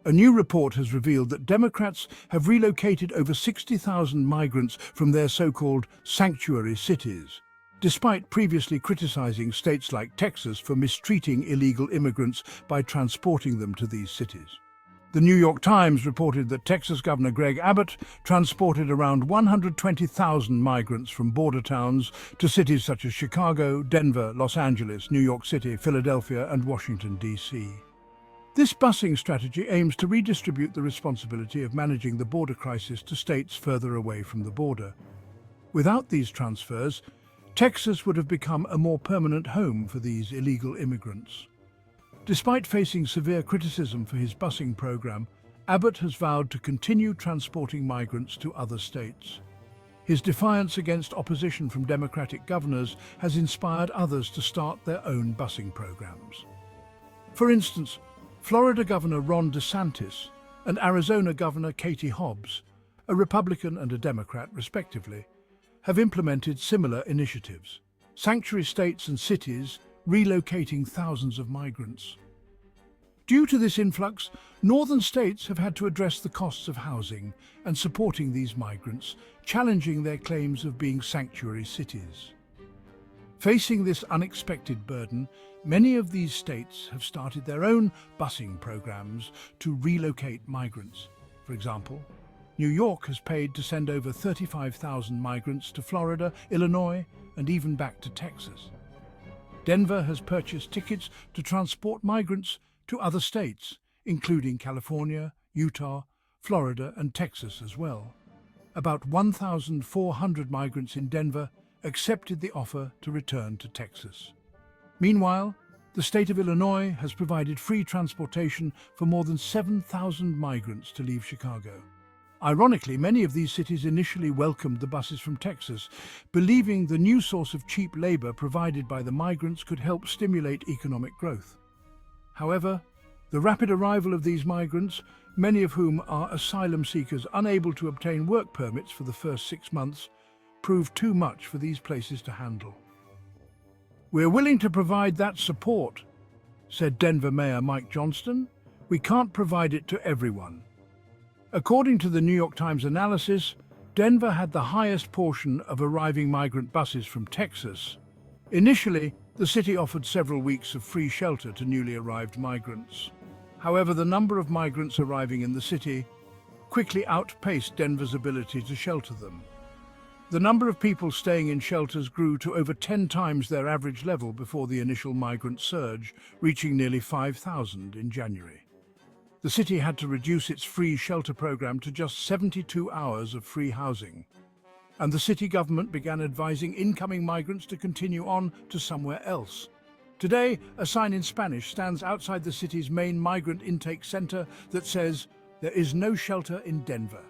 A new report has revealed that Democrats have relocated over 60,000 migrants from their so-called sanctuary cities, despite previously criticizing states like Texas for mistreating illegal immigrants by transporting them to these cities. The New York Times reported that Texas Governor Greg Abbott transported around 120,000 migrants from border towns to cities such as Chicago, Denver, Los Angeles, New York City, Philadelphia, and Washington, D.C. This busing strategy aims to redistribute the responsibility of managing the border crisis to states further away from the border. Without these transfers, Texas would have become a more permanent home for these illegal immigrants. Despite facing severe criticism for his busing program, Abbott has vowed to continue transporting migrants to other states. His defiance against opposition from Democratic governors has inspired others to start their own busing programs. For instance, Florida Governor Ron DeSantis and Arizona Governor Hobbs, a Republican and a Democrat respectively, have implemented similar initiatives. Sanctuary states and cities relocating thousands of migrants. Due to this influx, northern states have had to address the costs of housing and supporting these migrants, challenging their claims of being sanctuary cities. Facing this unexpected burden, many of these states have started their own busing programs to relocate migrants. For example, New York has paid to send over 35,000 migrants to Florida, Illinois, and even back to Texas. Denver has purchased tickets to transport migrants to other states, including California, Utah, Florida, and Texas as well. About 1,400 migrants in Denver accepted the offer to return to Texas. Meanwhile, the state of Illinois has provided free transportation for more than 7,000 migrants to leave Chicago. Ironically, many of these cities initially welcomed the buses from Texas, believing the new source of cheap labor provided by the migrants could help stimulate economic growth. However, the rapid arrival of these migrants, many of whom are asylum seekers unable to obtain work permits for the first 6 months, proved too much for these places to handle. "We're willing to provide that support," said Denver Mayor Mike Johnston. "We can't provide it to everyone." According to the New York Times analysis, Denver had the highest portion of arriving migrant buses from Texas. Initially, the city offered several weeks of free shelter to newly arrived migrants. However, the number of migrants arriving in the city quickly outpaced Denver's ability to shelter them. The number of people staying in shelters grew to over 10 times their average level before the initial migrant surge, reaching nearly 5,000 in January. The city had to reduce its free shelter program to just 72 hours of free housing, and the city government began advising incoming migrants to continue on to somewhere else. Today, a sign in Spanish stands outside the city's main migrant intake center that says, "There is no shelter in Denver."